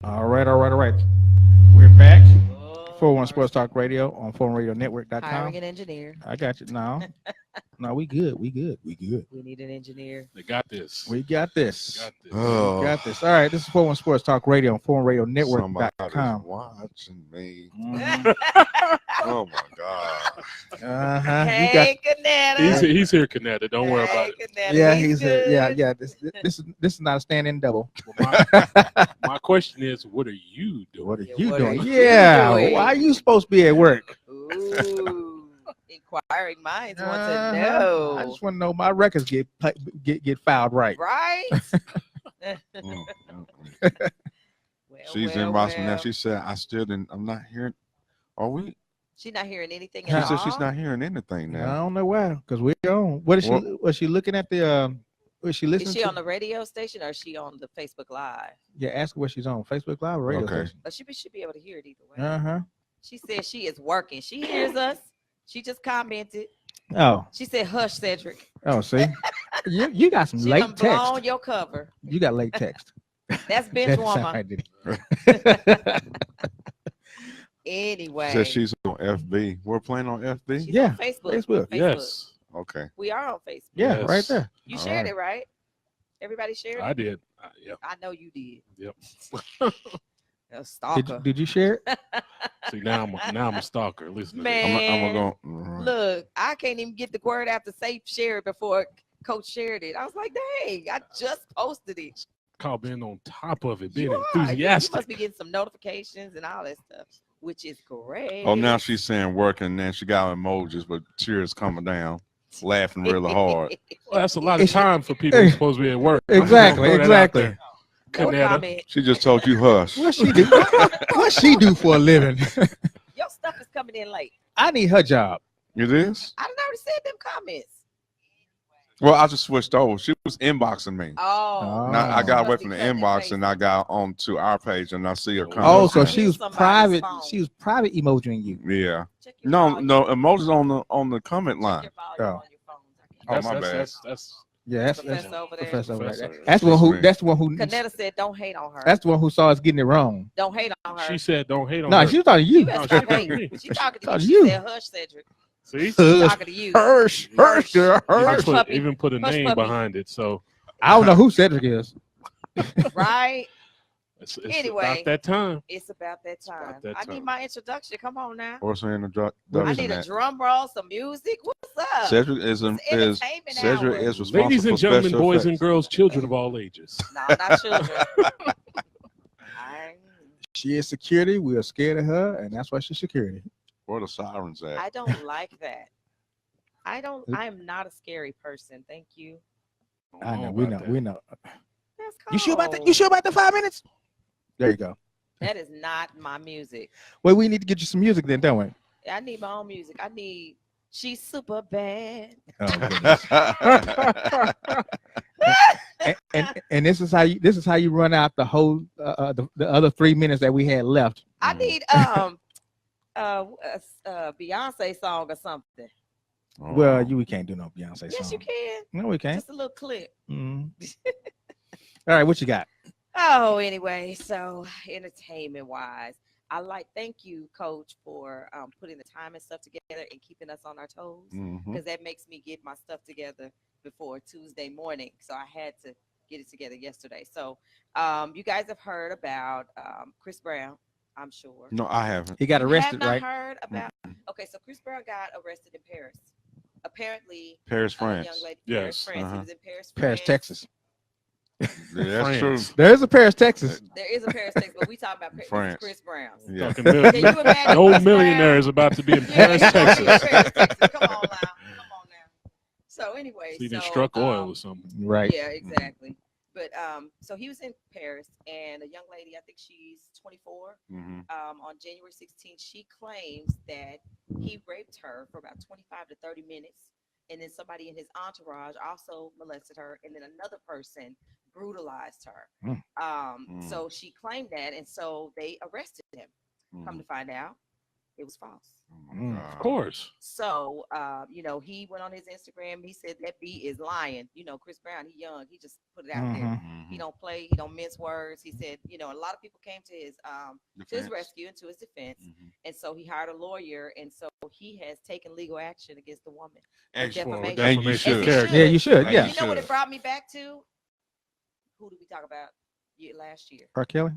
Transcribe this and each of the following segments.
All right. We're back. Oh, 41 Sports mercy. Talk Radio on Hiring foreignradionetwork.com. an engineer. I got you now. No, we good. We good. We good. We need an engineer. They got this. We got this. Got this. We Oh, got this. All right. This is 41 Sports Talk Radio on somebody's foreignradionetwork.com. watching me. Mhm. Oh my God. Uh-huh. You got, Hey, Canetta. He's here, Canada. Don't worry about it. Canetta. yeah, he's yeah, good. yeah. This is not a stand-in double. My question is, what are you doing? What are Yeah, you what are doing? you Yeah. doing? Why are you supposed to be at work? Ooh, inquiring minds want to Uh-huh. know. I just want to know my records get filed right. Right? Mm, mm, mm. Well, She's well, inboxing now. well. She said, I still didn't, I'm not hearing. Are we? She's not hearing anything She at said all. she's not hearing anything I now. don't know why, because we're on. What is she? What? Was she looking at the? Was she listening Is she to? on the radio station or is she on the Facebook Live? Yeah, ask her what she's on. Facebook Live or radio Okay. station. But should be able to hear it either way. Uh-huh. She said she is working. She hears us. She just commented. Oh, She said, "Hush, Cedric." see, you got some She late done blown text. your cover. You got late text. That's bench That warmer. sound like it. Anyway, Said she's on FB. We're playing on FB? she's Yeah, on Facebook. Facebook. Yes, Okay. We are on Facebook. Yeah, Yes. right there. You All shared right. it, right? Everybody shared I it. did. Yep. I know you did. Yep. A Did stalker. you, did you share it? See, now I'm a stalker. Listen to this. Man. I'm going to Look, I can't even get the word after safe share it before Coach shared it. I was like, dang, I just posted it. Call being on top of it, being You are. You enthusiastic. must be getting some notifications and all that stuff, which is great. Oh, now she's saying working, and then she got emojis, but tears coming down, laughing really hard. Well, that's a lot of time for people who's supposed to be at work. Exactly, Throw that out exactly. there. No Canetta. comment. She just told you hush. What she do? What she do for a living? Your stuff is coming in late. I need her job. It is? I done already said them comments. Well, I just switched over. She was inboxing me. Oh. Now I got Must away be from the cutting and inbox pasting. and I got onto our page and I see her Oh, comment. Oh, so I she knew was somebody's private. phone. She was private emojiing you. Yeah. Check your No, volume. no emojis on the comment Check line. your volume Oh. on your phones. Oh, my bad. That's Yeah, Professor over there. Professor over Professor. there. That's the one who. me. That's the one who. Canetta said, "Don't hate on her. That's the one who saw us getting it wrong. Don't hate on her." she said, don't hate on No, her. she was talking to You you. better No, stop she talking to hating. me. She talking to you. Talking to She you. said, "Hush, Cedric." See? She talking to you. Hirsch, girl, Even Hirsch. Hush puppy. even put a Hush name puppy. behind it. So I don't know who Cedric is. Right? it's Anyway. about that time. It's about that time. about that I need time. my introduction. Come on now. What's in the I need a drum roll, some music. What's up? Cedric is It's is entertainment Cedric hour. is responsible Ladies and for gentlemen, special boys and effects. girls, children of all ages. No, not children. She is security. We are scared of her, and that's why she's security. Where the sirens at? I don't like that. I am not a scary person. Thank you. I don't know. We know. about that. We know. That's You sure about that? cold. You sure about the 5 minutes? There you go. That is not my music. Well, we need to get you some music then, don't we? I need my own music. I need She's Super Bad. Oh, goodness. and this is how you run out the whole the other 3 minutes that we had left. I need Beyonce song or something. Oh. Well, we can't do no Beyonce Yes, song. you can. No, we can't. Just a little clip. Mhm. All right, what you got? Oh, anyway, so entertainment wise, thank you, Coach, for putting the time and stuff together and keeping us on our toes, Mhm. because that makes me get my stuff together before Tuesday morning. So I had to get it together yesterday. So you guys have heard about Chris Brown, I'm sure. No, I haven't. He got You arrested, have not right? heard about? Okay, so Chris Brown got arrested in Paris. Apparently, Paris, a France. young lady, Yes, Paris, France. He uh-huh. was in Paris, Paris, France. Texas. Yeah, that's true. France. There is a Paris, Texas. There is a Paris, Texas, but we talking about France. Chris Brown's. Yeah. Talking Can million. you imagine? No Chris millionaire is about to be in Brown? Paris, Yeah, he's gonna be in Texas. Paris, Texas. Come on now. Come on now. So anyway, He done so, struck oil or something. Right. yeah, exactly. But so he was in Paris, and a young lady, I think she's 24. Mhm. On January 16th, she claims that he raped her for about 25 to 30 minutes, and then somebody in his entourage also molested her, and then another person brutalized her. So she claimed that, and so they arrested him. Come to find out, It was false. Of course. So, you know, he went on his Instagram. He said that B is lying. You know, Chris Brown, he young. He just put it out there. Mhm. He don't play. He don't mince words. He said, you know, a lot of people came to his rescue and to his defense, and so he hired a lawyer, and so he has taken legal action against the woman. Defamation. And you As should. he should. Yeah, you should. Like Yeah. You know what should. it brought me back to? Who did we talk about last year? R. Kelly.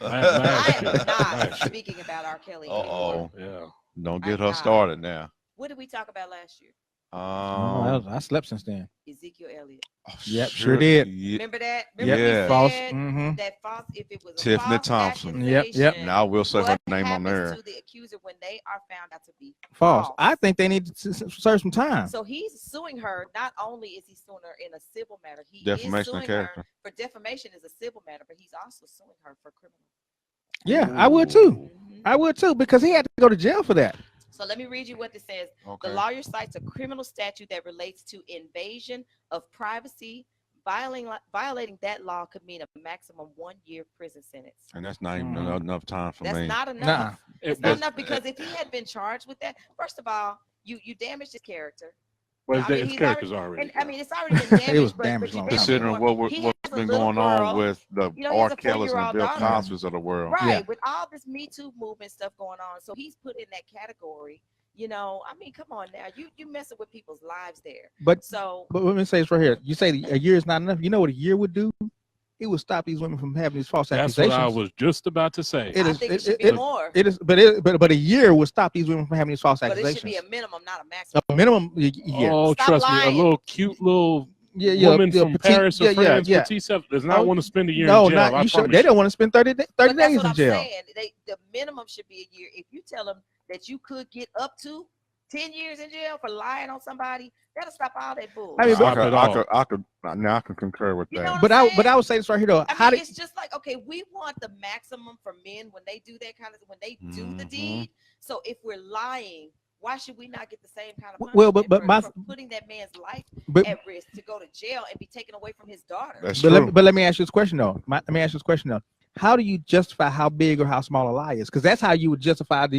I am not Last year. speaking about R. Kelly Uh-oh. anymore. Yeah. Don't I'm get her not. started now. What did we talk about last year? I slept since then. Ezekiel Elliott. Yep, sure did. Yeah. Remember that? Yeah. Remember we False. said Mm-hmm. that false, if it was a Tiffany false Thompson. Yep, yep. accusation, Now we'll say her what name on happens there. to the accuser when they are found out to be False. I think they need to serve some time. So he's suing her. Not only is he suing her in a civil matter, he Defamation is of suing character. her for defamation is a civil matter, but he's also suing her for criminal. Yeah, I would too. Mhm. I would too, because he had to go to jail for that. So let me read you what this says. Okay. The lawyer cites a criminal statute that relates to invasion of privacy. Violating that law could mean a maximum 1 year prison sentence. And that's not even Mhm. enough time for That's me. not enough. Nah. It's not enough because if he had been charged with that, first of all, you damaged his character. Well, I mean, his he's character's already. And I mean, it's already been damaged. It was but damaged you long damaged time it ago. Considering more. He what's has a been little going on girl. with the You know, he has R. a Kellys and 4-year-old Bill daughter. Cosby's of the world. Right, Yeah. with all this Me Too movement stuff going on. So he's put in that category. You know, I mean, come on now. You messing with people's lives there. But So let me say this right here. You say a year is not enough. You know what a year would do? It would stop these women from having these false That's what accusations. I was just about to say. It I is- think it- it should it- be it- more. It is, but a year would stop these women from having these false But it accusations. should be a minimum, not a maximum. A minimum, yeah, Oh, Stop trust me, lying. a little cute little yeah, woman yeah, from petite- Paris or yeah, France, yeah. petite self, does not Oh, want to spend a year No, in jail. not I you. Sure, promise they you. don't want to spend 30 But that's days what in I'm jail. saying. The minimum should be a year. If you tell them that you could get up to 10 years in jail for lying on somebody, that'll stop all that bull. I mean, Stop it all. I can concur with You that. know what But I'm I saying? would say this right here though. I How mean, did it's just like, okay, we want the maximum for men when they do that kind of, when they do the Mhm. deed. So if we're lying, why should we not get the same kind of punishment Well, but for, my- for putting that man's life but at risk to go to jail and be taken away from his daughter? That's but true. let me ask you this question though. Let me ask you this question though. How do you justify how big or how small a lie is? Because that's how you would justify the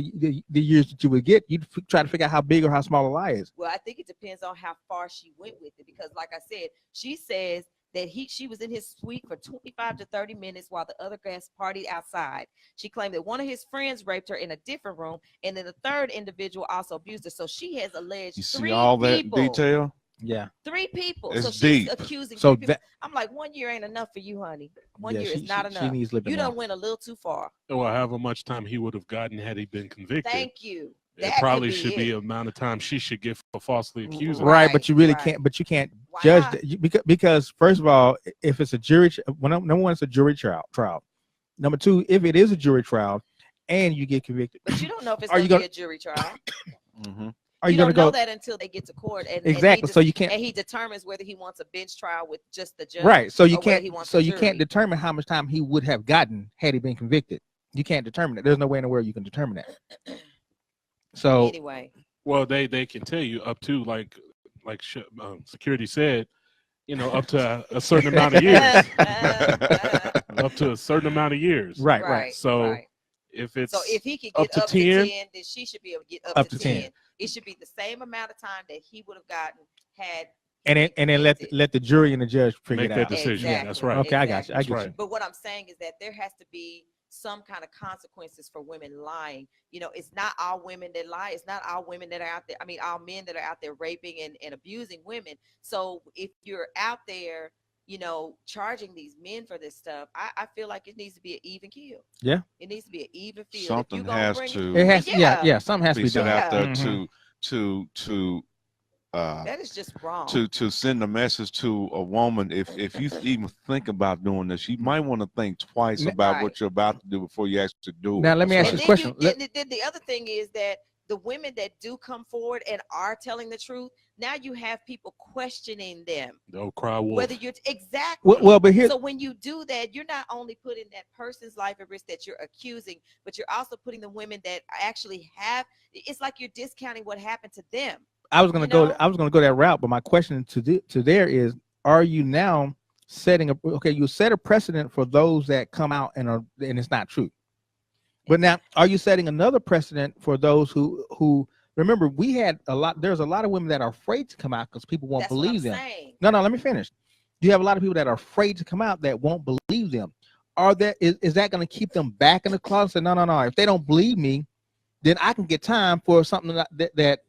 years that you would get. You'd try to figure out how big or how small a lie is. Well, I think it depends on how far she went with it, because like I said, she says that she was in his suite for 25 to 30 minutes while the other guests partied outside. She claimed that one of his friends raped her in a different room, and then the third individual also abused her. So she has alleged You see 3 all that people. detail? Yeah. 3 people. It's So she's deep. accusing So 3 people. that I'm like, 1 year ain't enough for you, honey. 1 yeah, year she, is not she enough. needs living You now. done went a little too far. Well, however much time he would have gotten had he been convicted, Thank you. it That could probably should be it. the amount of time she should get for falsely accusing. Right, Right, but you really right. can't. But you can't Why judge not? that because first of all, if it's a jury, number one, it's a jury trial. Number two, if it is a jury trial, and you get convicted, But you don't know if it's Are going you to be gonna- a jury trial. Mm-hmm. are you don't going to know go that until they get to court. And exactly? And So you can't. and he determines whether he wants a bench trial with just the judge. Right. So you or whether can't. he wants So a you can't jury. determine how much time he would have gotten had he been convicted. You can't determine it. There's no way in the world you can determine that. So Anyway, Well, they can tell you up to like security said, up to a certain amount of years, up to a certain amount of years. right, right. right. So right. if it's So if he could up get to up to 10, 10, then she should be able to get Up up to to 10. 10. It should be the same amount of time that he would have gotten had. And he then been and then convicted. let the jury and the judge figure make it that out. decision. Exactly. That's right. Okay, I got you. I That's get right. you. But what I'm saying is that there has to be some kind of consequences for women lying. It's not all women that lie. It's not all women that are out there. I mean, all men that are out there raping and abusing women. So if you're out there, charging these men for this stuff, I feel like it needs to be an even kill. Yeah. It needs to be an even field. Something has to It has, Yeah. yeah, something has to be be set done. out there Mhm. to that is just wrong. to send a message to a woman. If you even think about doing this, you might want to think twice about Right. what you're about to do before you actually do it. Now, let me ask And you then this question. then the other thing is that the women that do come forward and are telling the truth, now you have people questioning them. They'll cry wolf. Whether you're exactly. Well, but here, So when you do that, you're not only putting that person's life at risk that you're accusing, but you're also putting the women that actually have. It's like you're discounting what happened to them. I was gonna you go. know? I was gonna go that route, but my question to there is: are you now setting a? Okay, you set a precedent for those that come out and it's not true. But now, are you setting another precedent for those who remember there's a lot of women that are afraid to come out because people won't That's what I'm believe them. saying. No, let me finish. You have a lot of people that are afraid to come out that won't believe them. Is that going to keep them back in the closet? Say, no. If they don't believe me, then I can get time for something that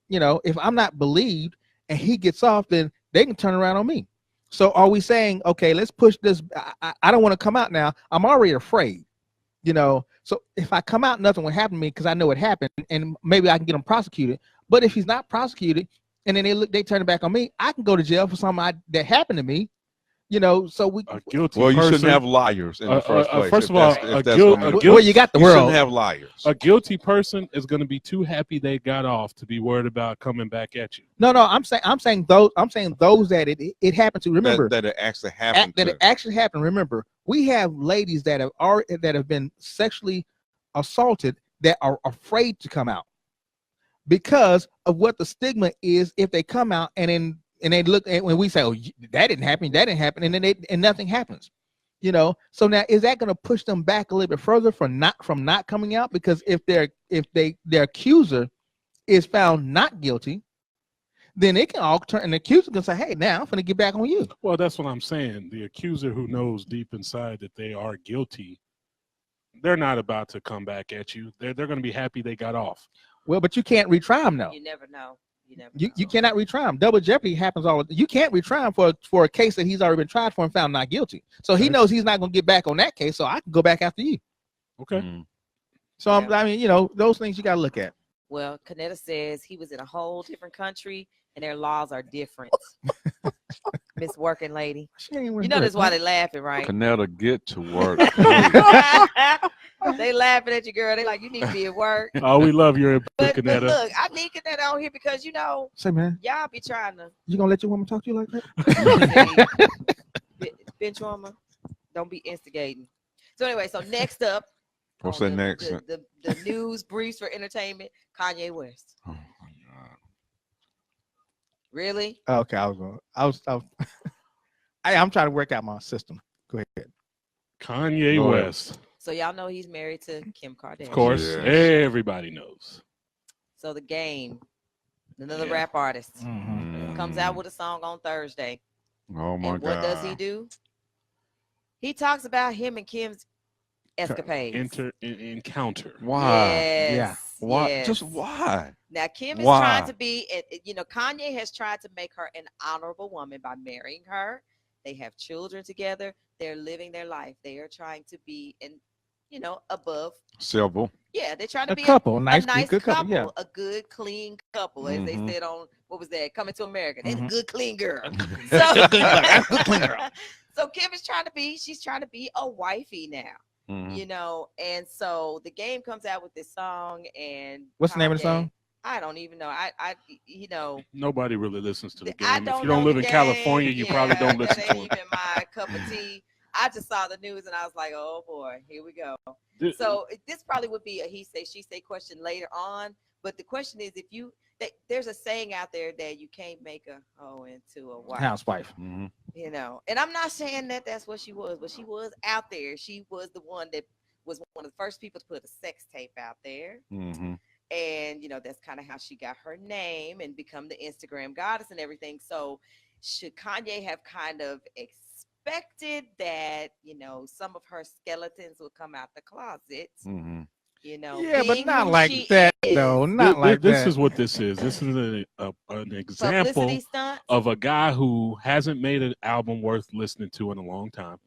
if I'm not believed and he gets off, then they can turn around on me. So are we saying, okay, let's push this? I don't want to come out now. I'm already afraid, So if I come out, nothing will happen to me because I know it happened, and maybe I can get him prosecuted. But if he's not prosecuted, and then they turn it back on me, I can go to jail for something that happened to me. So we A guilty Well, you person, shouldn't have liars in the first place. First if of all, that's- a if that's guilt- what a you- guilt- well, you got the you world. shouldn't have liars. a guilty person is going to be too happy they got off to be worried about coming back at you. No, I'm saying those that it happened to. Remember that it actually happened that to. it actually happened. Remember, we have ladies that have been sexually assaulted that are afraid to come out because of what the stigma is if they come out and they look and when we say, oh, that didn't happen, and then nothing happens. So now is that going to push them back a little bit further from not coming out? Because if their accuser is found not guilty, then it can all turn, and the accuser can say, hey, now I'm going to get back on you. Well, that's what I'm saying. The accuser who knows deep inside that they are guilty, they're not about to come back at you. They're going to be happy they got off. Well, but you can't retry them now. You never know. You cannot retry him. Double jeopardy happens you can't retry him for a case that he's already been tried for and found not guilty. So he knows he's not going to get back on that case. So I can go back after you. Okay. Mhm. So I mean, those things you got to look at. Well, Canetta says he was in a whole different country and their laws are different. Miss Working Lady. That's why they laughing, right? Canetta, get to work. They laughing at you, girl. They like, you need to be at work. Oh, we love your input, But Canetta. look, I need Canetta on here because Say, man, y'all be trying to you gonna let your woman talk to you like that? bench warmer. Don't be instigating. So anyway, so next up, What's on that next? The news briefs for entertainment. Kanye West. Oh, my God. Really? Okay, I'm trying to work out my system. Go ahead. Kanye Go ahead. West. So y'all know he's married to Kim Kardashian. Of course, Yes. everybody knows. So The Game, another Yeah. rap artist, Mm-hmm. comes out with a song on Thursday. Oh, my And God. what does he do? He talks about him and Kim's escapades. Encounter. Why? Yes. Why? yes. Just why? Now Kim is Why? trying to be, Kanye has tried to make her an honorable woman by marrying her. They have children together. They're living their life. They are trying to be above. Civil. Yeah, they're trying to A be couple, a nice, nice good couple. Yeah. a good, clean couple, as Mhm. they said on what was that? Coming to America. They're Mhm. a good, clean girl. Good clean girl. So Kim is she's trying to be a wifey now. Mhm. And so The Game comes out with this song, and What's the name of the Kanye- song? I don't even know. I Nobody really listens to the I game. don't If you don't know live The in Game. California, you probably don't that listen to ain't it. even my cup of tea. I just saw the news and I was like, oh boy, here we go. Th- So this probably would be a he say, she say question later on. But the question is, there's a saying out there that you can't make a hoe into a wife. Housewife. Mhm. And I'm not saying that that's what she was, but she was out there. She was the one that was one of the first people to put a sex tape out there. Mhm. And that's kind of how she got her name and become the Instagram goddess and everything. So should Kanye have kind of expected that some of her skeletons would come out the closet? Mhm. Yeah, but being not who like she that. is. No, not like this that. is what this is. This is an example Publicity stunt. of a guy who hasn't made an album worth listening to in a long time.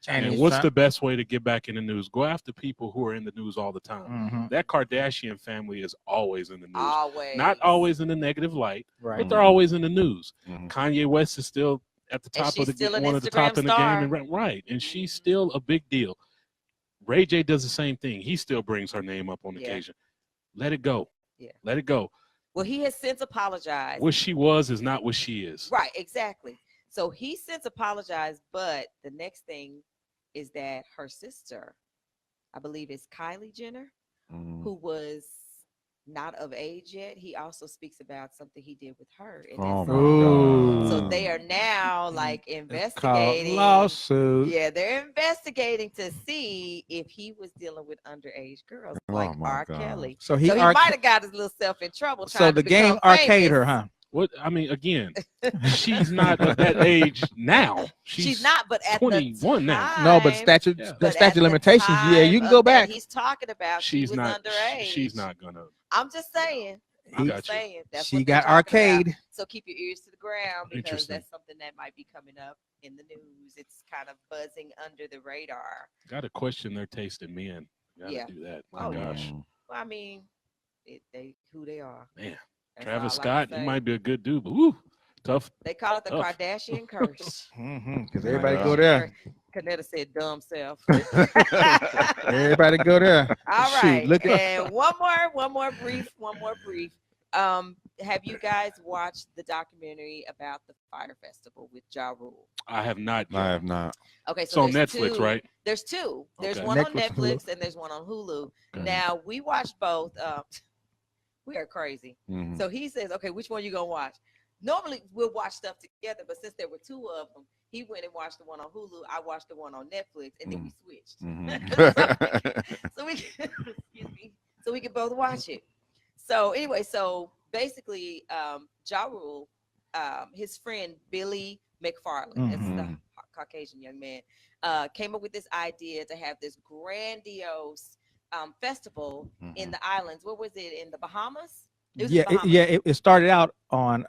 And And he's what's trying- the best way to get back in the news? Go after people who are in the news all the time. Mhm. That Kardashian family is always in the news. Always. Not always in a negative light, Right. but they're always in the news. Mhm. Kanye West is still at the And top of she's still an one of the top Instagram in the star. game, and right, and she's still a big deal. Ray J does the same thing. He still brings her name up on Yeah. occasion. Let it go. Yeah. Let it go. Well, he has since apologized. What she was is not what she is. Right, exactly. So he since apologized, but the next thing is that her sister, I believe it's Kylie Jenner, Mhm. who was not of age yet, he also speaks about something he did with her. And Oh that's my Ooh. so God. they are now like It's called investigating. lawsuit. Yeah, they're investigating to see if he was dealing with underage girls like Oh my R. God. Kelly. So So he he arca- might have got his little self in trouble so trying the to game become arcade her, famous. huh? What I mean, again, she's not of that age now. She's not, but at 21 the now. time, No, but statute Yeah. the but statute at the limitations. Yeah, you can time go of that back. he's talking about, she She's was not. underage. She's not gonna. I'm just saying. I I'm got just you. saying. That's She what they're got talking about. arcade. So keep your ears to the ground because Interesting. that's something that might be coming up in the news. It's kind of buzzing under the radar. Got to question their taste in men. Got to Yeah. do that. My Oh, yeah. gosh, Well, I mean, they who they are. man. That's Travis all I Scott, can he say. might be a good dude, but woo, tough. They call it the Tough. Kardashian curse. Because everybody go Kardashian there. curse. Canetta said dumb self. Everybody go there. All Shoot, right. look at And one more brief. Have you guys watched the documentary about the Fire Festival with Ja Rule? I have not I yet. have not. Okay, It's so on there's Netflix, two. right? There's two. There's Okay. one on Netflix and Hulu. Netflix and there's one on Hulu. Okay. Now we watched both. We are crazy. Mhm. So he says, "Okay, which one you gonna watch?" Normally we'll watch stuff together, but since there were two of them, he went and watched the one on Hulu. I watched the one on Netflix, and then we switched. Mhm. So we excuse me, so we could both watch it. So anyway, so basically, Ja Rule, his friend Billy McFarland, that's the Mhm. Caucasian young man, came up with this idea to have this grandiose festival in Mhm. the islands. What was it, in the Bahamas? It was in Yeah, the Bahamas. it started out on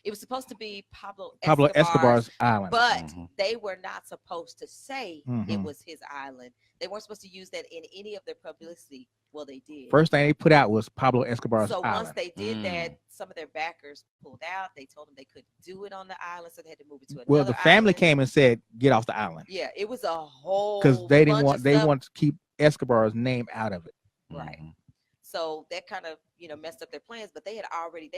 It was supposed to be Pablo Escobar's island. but Mhm. they were not supposed to say it Mhm. was his island. They weren't supposed to use that in any of their publicity. Well, they did. First thing they put out was Pablo Escobar's So once island. they did that, some of their backers pulled out. They told them they couldn't do it on the island, so they had to move it to another Well, the family island. came and said, "Get off the island," Yeah, it was a whole because they didn't bunch want of they stuff. wanted to keep Escobar's name out of it. Right. Mhm. So that kind of messed up their plans. But they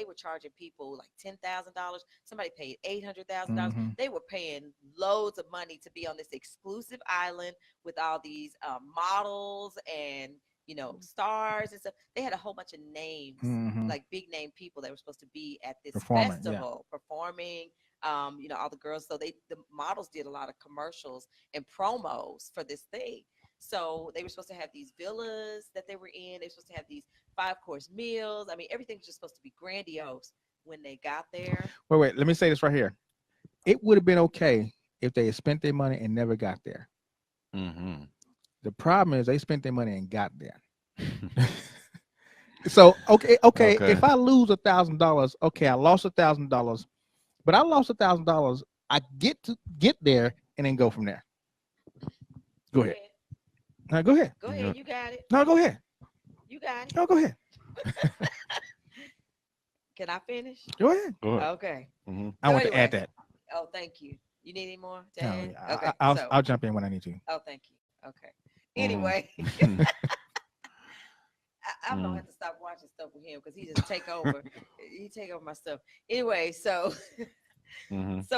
were charging people like $10,000. Somebody paid $800,000. Mhm. They were paying loads of money to be on this exclusive island with all these models and stars and stuff. They had a whole bunch of names, Mhm. like big name people that were supposed to be at this Performing, yeah. festival performing. All the girls. So the models did a lot of commercials and promos for this thing. So they were supposed to have these villas that they were in. They were supposed to have these 5-course meals. I mean, everything was just supposed to be grandiose when they got there. Wait. Let me say this right here. It would have been okay if they had spent their money and never got there. Mhm. The problem is they spent their money and got there. So okay. Okay. If I lose $1,000, okay, I lost $1,000, but I lost $1,000. I get there and then go from there. Go ahead. No, go ahead. Go ahead. You got it. No, go ahead. You got it. No, go ahead. Can I finish? Go ahead. Go ahead. Okay. Mhm. I want to anyway. add that. Oh, thank you. You need any more? No, Dan? I- Okay. I'll jump in when I need to. Oh, thank you. Okay. Anyway, Mhm. I'm gonna have to stop watching stuff with him because he just take over. He take over my stuff. Anyway, so Mhm.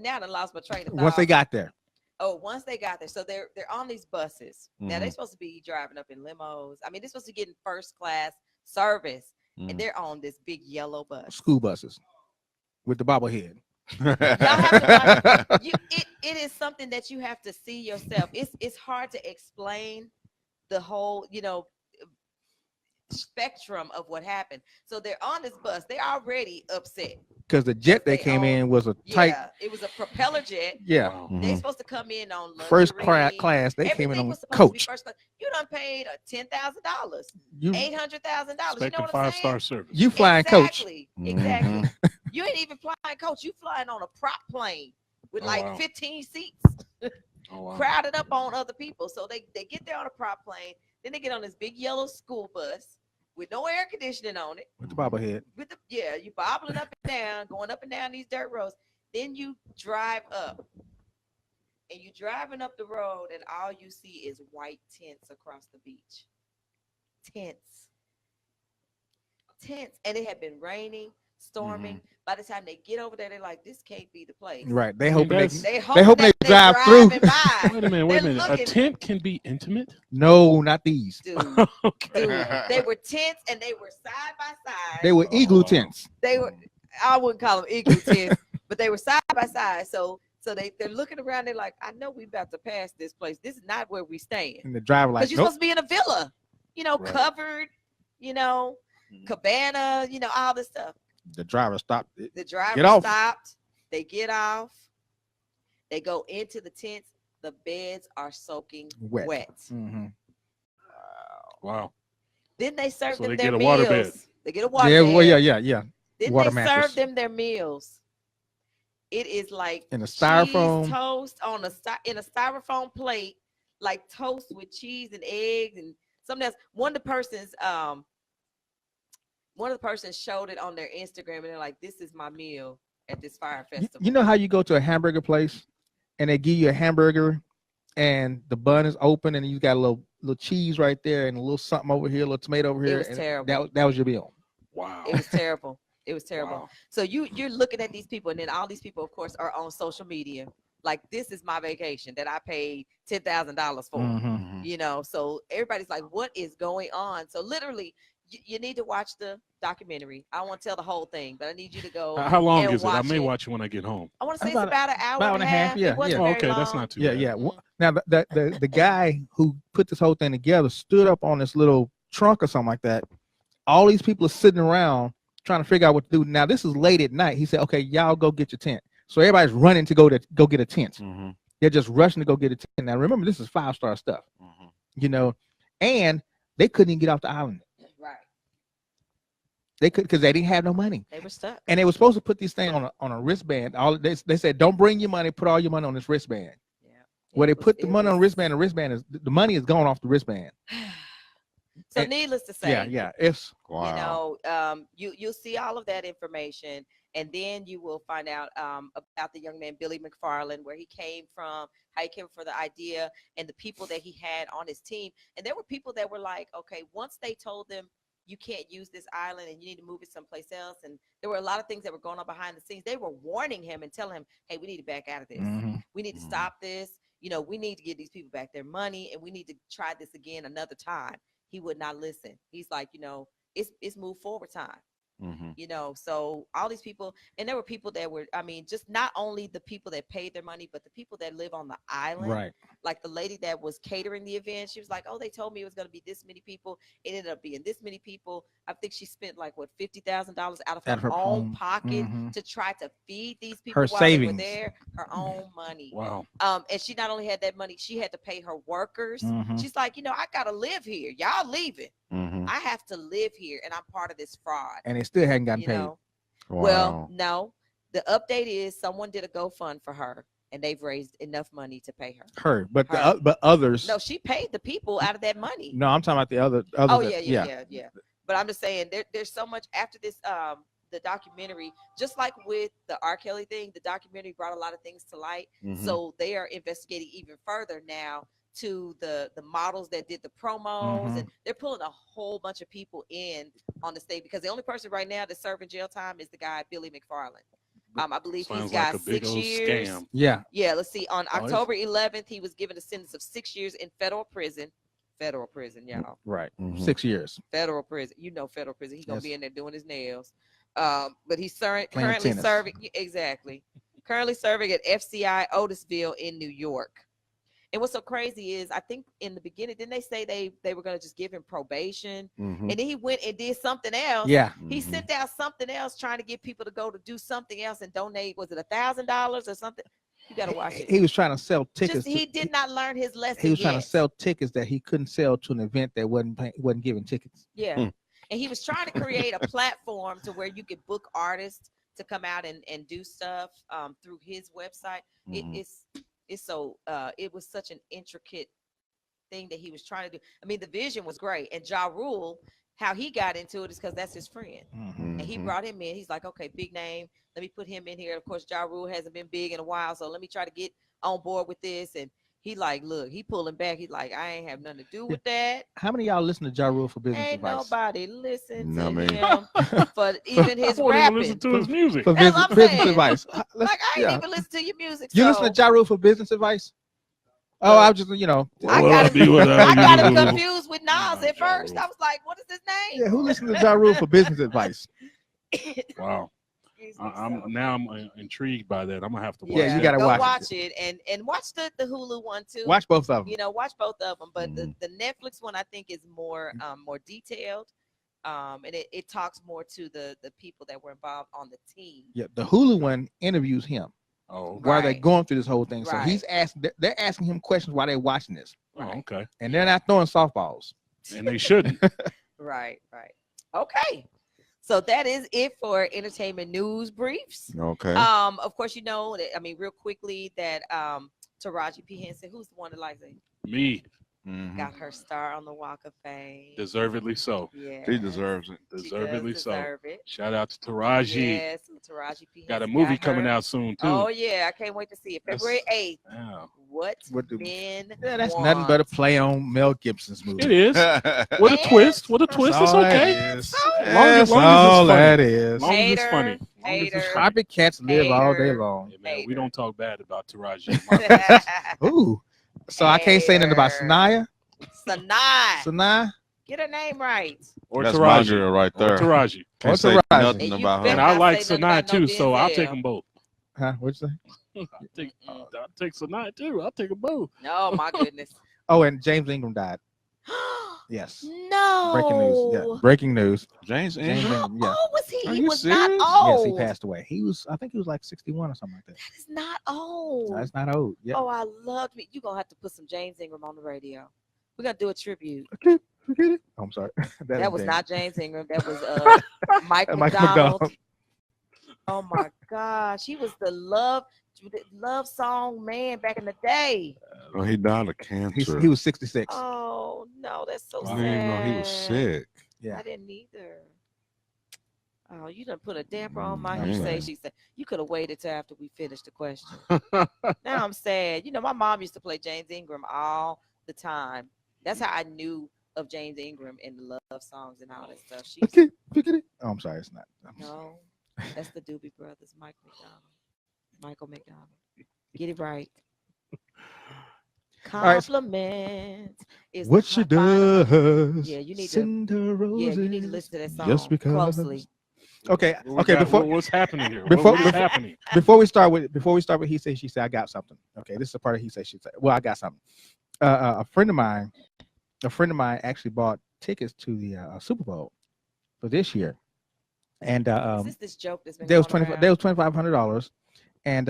now I lost my train of thought. Once they got there, Once they got there, so they're on these buses. Now they're Mhm. supposed to be driving up in limos. I mean, they're supposed to get in first class service, Mhm. and they're on this big yellow bus. school buses with the bobblehead. It is something that you have to see yourself. It's hard to explain the whole spectrum of what happened. So they're on this bus. They're already upset. Because the jet they came in was a tight. Yeah, it was a propeller jet. Yeah. Wow. They're Mhm. supposed to come in on First luxury. class. They came in Everything on was supposed to be coach. first class. You done paid $10,000, You $800,000. You know Expecting what I'm saying? 5-star service. you flying coach. Exactly. Mhm. Exactly. You ain't even flying coach. You flying on a prop plane with Oh, like wow. 15 seats, Oh, wow. crowded up on other people. So they get there on a prop plane. Then they get on this big yellow school bus with no air conditioning on it. With the bobblehead. You bobbling up and down, going up and down these dirt roads. Then you drive up, and you driving up the road, and all you see is white tents across the beach. Tents, and it had been raining, storming. By the time they get over there, they're like, this can't be the place. Right. They I mean, hoping they, that's- They hope they that drive through. driving by. Wait a minute. Wait a They're minute. A looking- tent can be intimate. no, not these. Dude, Okay. dude, they were tents and they were side by side. They were Oh, igloo wow. tents. They were, I wouldn't call them igloo tents, but they were side by side. So they're looking around. They're like, I know we about to pass this place. This is not where we staying. And the driver Because like, you're nope. supposed to be in a villa, Right. covered, Mhm. cabana, all this stuff. The driver stopped. The driver Get off. stopped. They get off. They go into the tents. The beds are soaking Wet. wet. Mhm. Wow. Then they serve So them they their get a meals. water bed. They get a water Yeah, bed. well, yeah. Then water they mattress. serve them their meals. It is like In a cheese styrofoam. toast on in a styrofoam plate, like toast with cheese and eggs and something else. One of the persons showed it on their Instagram, and they're like, "This is my meal at this fire festival." You know how you go to a hamburger place and they give you a hamburger and the bun is open and you got a little cheese right there and a little something over here, a little tomato over here. was and terrible. That was your meal. Wow. It was terrible. It was terrible. Wow. So you're looking at these people, and then all these people, of course, are on social media. Like, this is my vacation that I paid $10,000 for. Mhm. Mhm. So everybody's like, what is going on? So literally, you need to watch the documentary. I don't want to tell the whole thing, but I need you to go. How long and is it? I watch may it. watch it when I get home. I want to say About it's about an hour about and a half. yeah, It wasn't Oh, very okay, that's long. not too Yeah, bad. yeah. Now the guy who put this whole thing together stood up on this little trunk or something like that. All these people are sitting around trying to figure out what to do. Now this is late at night. He said, "Okay, y'all go get your tent." So everybody's running to go get a tent. Mhm. They're just rushing to go get a tent. Now remember, this is 5-star stuff, Mhm. and they couldn't even get off the island. Right. They could because they didn't have no money, They were stuck. and they were supposed to put these things on a wristband. They said, "Don't bring your money. Put all your money on this wristband." Yeah. Where they It was- put the it money on the was- wristband, the money is gone off the wristband. So And- needless to say, Yeah. It's Wow. you'll see all of that information, and then you will find out about the young man Billy McFarland, where he came from, how he came for the idea, and the people that he had on his team. And there were people that were like, okay, once they told them you can't use this island and you need to move it someplace else, and there were a lot of things that were going on behind the scenes. They were warning him and telling him, hey, we need to back out of this. Mhm. We need to Mhm. stop this. We need to give these people back their money, and we need to try this again another time. He would not listen. He's like, it's move forward time. Mhm. So all these people, and there were people that were, just not only the people that paid their money, but the people that live on the island. right. Like the lady that was catering the event, she was like, oh, they told me it was going to be this many people. It ended up being this many people. I think she spent like $50,000 out of her own pocket Mhm. to try to feed these people Her while they were savings. there, her own money. Wow. And she not only had that money, she had to pay her workers. Mhm. She's like, I gotta live here. Y'all leaving. Mhm. I have to live here, and I'm part of this fraud. And they still hadn't gotten You paid. know. Wow. Well, no. The update is someone did a GoFund for her, and they've raised enough money to pay her. Her, but Her. but others. No, she paid the people out of that money. No, I'm talking about the other. Oh that- yeah. But I'm just saying there's so much after this the documentary, just like with the R. Kelly thing, the documentary brought a lot of things to light. Mhm. So they are investigating even further now to the models that did the promos, and they're pulling a whole bunch of people in on the state, because the only person right now that's serving jail time is the guy Billy McFarland. I believe he's Sounds got like a big 6 old years. scam. Yeah. Yeah, let's see. On Oh, it's- October 11th, he was given a sentence of 6 years in federal prison. Federal prison, y'all. Right. Mhm. 6 years. Federal prison. Federal prison. He's gonna Yes. be in there doing his nails. But he's currently tennis. serving currently serving at FCI Otisville in New York. And what's so crazy is, I think in the beginning, didn't they say they were gonna just give him probation, Mhm. and then he went and did something else. Yeah. He Mhm. sent out something else trying to get people to go to do something else and donate. Was it $1,000 or something? You gotta watch it. He was trying to sell tickets. He did not learn his lesson. He was trying to yet. sell tickets that he couldn't sell to an event that wasn't giving tickets. Yeah. Hmm. And he was trying to create a platform to where you could book artists to come out and do stuff through his website. Mhm. It's so it was such an intricate thing that he was trying to do. The vision was great. And Ja Rule, how he got into it is because that's his friend. And he Mhm. brought him in. He's like, okay, big name. Let me put him in here. Of course, Ja Rule hasn't been big in a while, so let me try to get on board with this. And He like, look, he pulling back. He like, I ain't have nothing to do with that. How many of y'all listen to Ja Rule for business Ain't advice? nobody listen No, to man. him for even his I won't even listen rapping. to his music. For That's what I'm business saying. advice. Like, I ain't even listen to your music. You so listen to Ja Rule for business advice? Oh, Look, I was just, you know. I What got I be without I got him you? confused with Nas at Ja first. Rule. I was like, what is his name? Yeah, who listens to Ja Rule for business advice? Wow. Excuse me, I'm so- now I'm intrigued by that. I'm gonna have to watch. Yeah, you that. gotta go watch it and watch the Hulu one too. Watch both of them. You know, watch both of them, but Mhm. the Netflix one I think is more detailed, and it talks more to the people that were involved on the team. Yeah, the Hulu one interviews him Oh, while they're Right. going through this whole thing. So Right. he's asking, they're asking him questions while they're watching this, oh, okay. and they're not throwing softballs. And they shouldn't. Right. Okay. So that is it for entertainment news briefs. Okay. Of course, you know that, I mean, real quickly that Taraji P. Henson, who's the one that likes it, Me, Mhm. got her star on the Walk of Fame. deservedly so. Yeah, He deserves it. She Deservedly does so. deserve it. Shout out to Taraji. Yes, Taraji P. Got a Henson movie coming her. out soon too. Oh yeah, I can't wait to see it. That's- February 8th. Yeah. What the- men Yeah, that's want. nothing but a play on Mel Gibson's movie. It is. With a And- twist. With a twist. It's all that okay. is. Long as That's it's all funny. that is. Long as it's Hater, funny. Long as it's hater. funny. Copycats live all day Hater. long. Hey, man, we Hater. don't talk bad about Taraji. Ooh. So I can't say nothing about Hater. Sanaya. Sanaa. Sanaa. Get her name right. Or That's my Taraji. girl right Or there. Taraji. Can't Or say Taraji. nothing And you about better And her. I not like say nothing about Sanaa no too, so I'll Denzel. take them both. Huh? What'd you say? I'll take Sanaa too. I'll take them both. Oh my goodness. Oh, and James Ingram died. Yes. No. Breaking news. Yeah. Breaking news. James James Ingram. Ingram. Yeah. Oh, was he? Are He you was not serious? old. Yes, he passed away. I think he was like 61 or something like that. That is not old. No, that's not old. Yeah. Oh, I loved me. You're gonna have to put some James Ingram on the radio. We're gonna do a tribute. Forget it. Oh, I'm sorry. That was James. not James Ingram. That was Mike Mike McDonald. McDonald. Oh my gosh, he was the love song man back in the day. Oh, he died of cancer. He was 66. Oh no, that's so I sad. didn't even know he was sick. Yeah. I didn't either. Oh, you done put a damper on my Man. She said you could have waited till after we finished the question. Now I'm sad. You know, my mom used to play James Ingram all the time. That's how I knew of James Ingram and the love songs and all that stuff. She Forget it. Oh, I'm sorry. It's not. no, that's the Doobie Brothers, Michael McDonald. Get it right. right. Compliment is What she my final- does. Yeah, you need to- send her Yeah, roses. you need to listen to that song Just because. closely. Okay. What we Okay. got- what's happening here? before- What is happening? Before we start with he said she said I got something. Okay, this is the part of he said she said. Well, I got something. A friend of mine actually bought tickets to the Super Bowl for this year, and Is this joke that's been there was going $2,500, and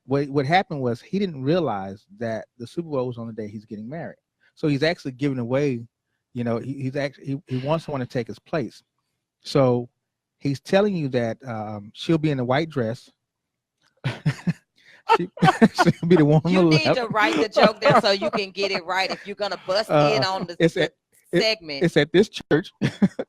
what happened was he didn't realize that the Super Bowl was on the day he's getting married, so he's actually giving away. You know, he wants someone to take his place, so he's telling you that she'll be in a white dress. She'll be the one on You the need left. to write the joke down so you can get it right if you're gonna bust in on the it's at segment. it's at this church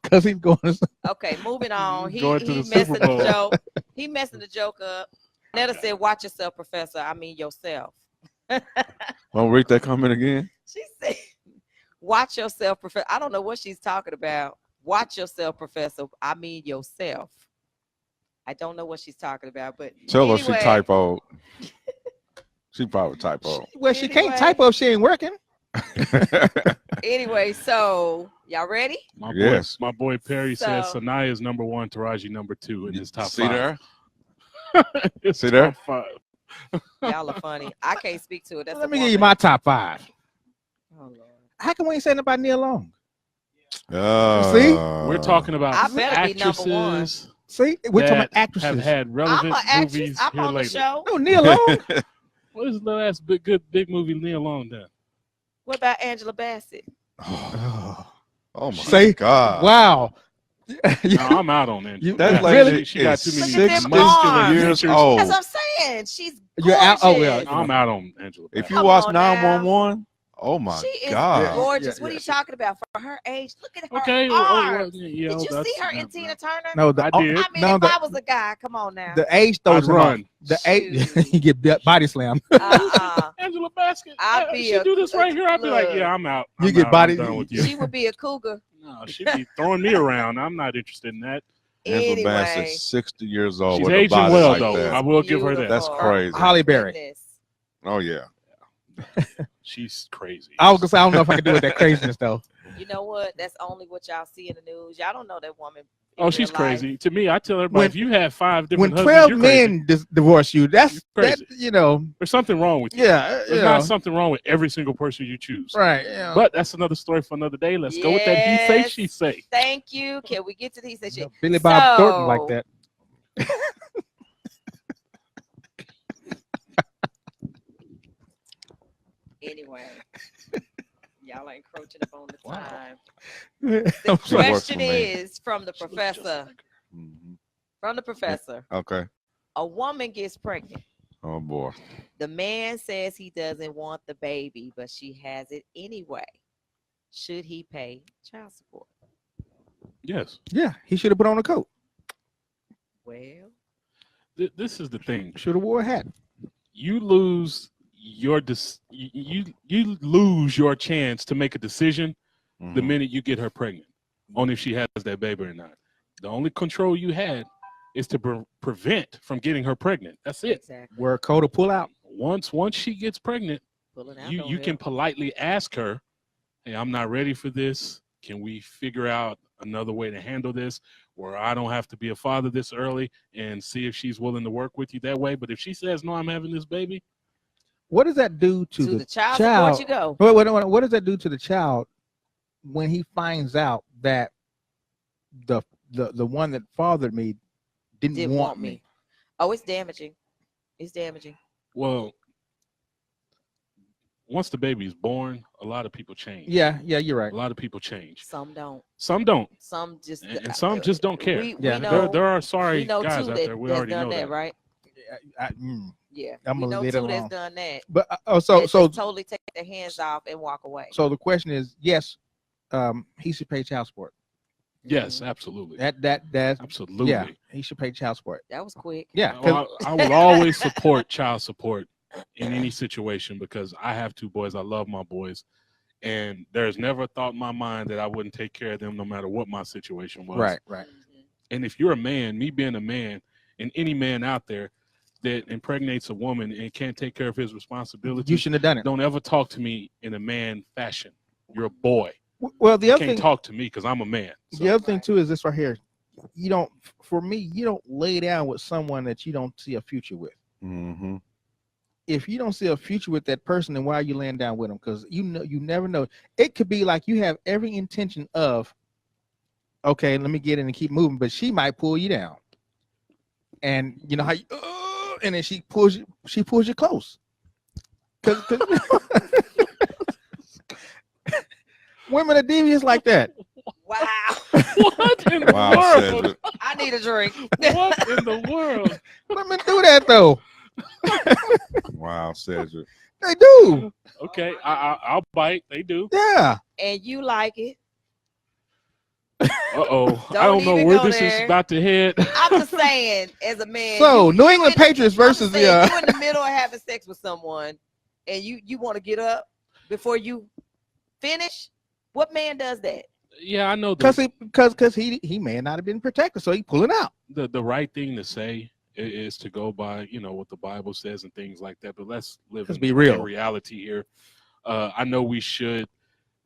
because he's going to. Okay, moving on. He Going to the messing Super Bowl. the joke. He messing the joke up. Netta said, "Watch yourself, Professor. I mean yourself." Want to read that comment again? She said, "Watch yourself, Professor." I don't know what she's talking about. Watch yourself, Professor. I mean yourself. I don't know what she's talking about, but Tell her she anyway, typoed. She probably typoed. Well, she can't Anyway. typo if she ain't working. Anyway, so y'all ready? Yes. My boy Perry said So- Sanaa is number 1, Taraji number 2 in his top See 5. there? His See there? top 5. Y'all are funny. I can't speak to it. That's Let a me give you woman. my top 5. Oh, Lord. How come we ain't saying about Neil Long? See? We're talking about I better be number one. actresses See, we're talking about that actresses. have had I'm relevant an actress. movies I'm here on the lately. show. No, Neil Long. What is the last big movie Neil Long done? What about Angela Bassett? Oh, Oh my See? God. wow. No, I'm out on that. You- That Really? lady She got too is many Look at them muscular arms. years features. old. That's what I'm saying. She's You're out- oh, gorgeous. well, I'm out on Angela. If Bassett. you Come watch on now. 911, Oh my She is God. gorgeous. Yeah, What are yeah. you talking about? For her age, look at her Okay. arms. Yeah, Did you that's- see her in yeah, Tina Turner? No, I did. I mean, no, if I was a guy, come on now. the age throws I'd him off. run. The age, Shoot. you get body slammed. Angela Basket. I'd be she a- do this right here. I'd be like, look. yeah, I'm out. You I'm get out. body- I'm done with you. She would be a cougar. No, she'd be throwing me around. I'm not interested in that. Angela Bassett, Anyway, 60 years old. She's with a aging body well, like though. that. I will give her that. That's crazy. Holly Berry. Goodness. Oh yeah. She's crazy. I was gonna say I don't know if I can do with that craziness though. You know what? That's only what y'all see in the news. Y'all don't know that woman. in Oh, she's real life. crazy. To me, I tell everybody, When- if you have 5 When different 12 husbands, you're crazy. men divorce you, that's You're that. crazy. You know, There's something wrong with you. yeah, There's you know, not something wrong with every single person you choose. right. Yeah. But that's another story for another day. Let's go with that he say, Yes. she say. Thank you. Can we get to these? She, Billy Bob Thornton like So- that. anyway, y'all are encroaching upon the Wow. time. I'm The sorry. works for question me. is from the She looks just professor. like her. Mhm. From the professor, Okay. a woman gets pregnant. Oh boy. The man says he doesn't want the baby, but she has it anyway. Should he pay child support? Yes. Yeah, he should have put on a coat. Well, This is the thing. Should have wore a hat. You lose your you lose your chance to make a decision the Mhm. minute you get her pregnant on if she has that baby or not. The only control you had is to prevent from getting her pregnant. That's it. exactly. Wear a coat or pull out. Once she gets pregnant, Pulling out you don't can help. politely ask her, hey, I'm not ready for this. Can we figure out another way to handle this where I don't have to be a father this early, and see if she's willing to work with you that way? But if she says, no, I'm having this baby, What does that do to, to the child child? support you go. What does that do to the child when he finds out that the one that fathered me didn't want me? Oh, it's damaging. It's damaging. well, once the baby is born, a lot of people change. Yeah, you're right. A lot of people change. Some don't. Some don't, Some just and some just don't care. We Yeah, know, there are we sorry know guys two out that, there. We that's already done know that, that. right? Yeah, I'm we gonna know leave two it that's alone. done that. But That so just totally take their hands off and walk away. so the question is, yes, he should pay child support. Yes, absolutely. That's Absolutely. yeah, he should pay child support. That was quick. Yeah, Well, I would always support child support in any situation because I have 2 boys. I love my boys. And there's never a thought in my mind that I wouldn't take care of them no matter what my situation was. right. Mhm. And if you're a man, me being a man, and any man out there that impregnates a woman and can't take care of his You responsibilities, shouldn't have done it. don't ever talk to me in a man fashion. You're a boy. Well, the You other can't thing, talk to me because I'm a man. the other thing too is this right here. You don't, for me, you don't lay down with someone that you don't see a future with. Mhm. If you don't see a future with that person, then why are you laying down with them? Because you never know. It could be like you have every intention of, okay, let me get in and keep moving, but she might pull you down, and you know how you, and then she pulls you close. 'Cause women are devious like that. Wow. What in the Wow, world? Cedric. I need a drink. What in the world? Women do that though. Wow, Cedric. They do. Okay, I'll bite. They do. Yeah. And you like it. Uh-oh. I Don't don't know even where go this is there. about to head. I'm just saying, as a man. So you New England in the- Patriots I'm versus saying, the. you in the middle of having sex with someone, and you want to get up before you finish. What man does that? Yeah, I know Because he may not have been protected, so he pulling out. the right thing to say is to go by, what the Bible says and things like that. But let's live Let's in be real. in reality here. I know we should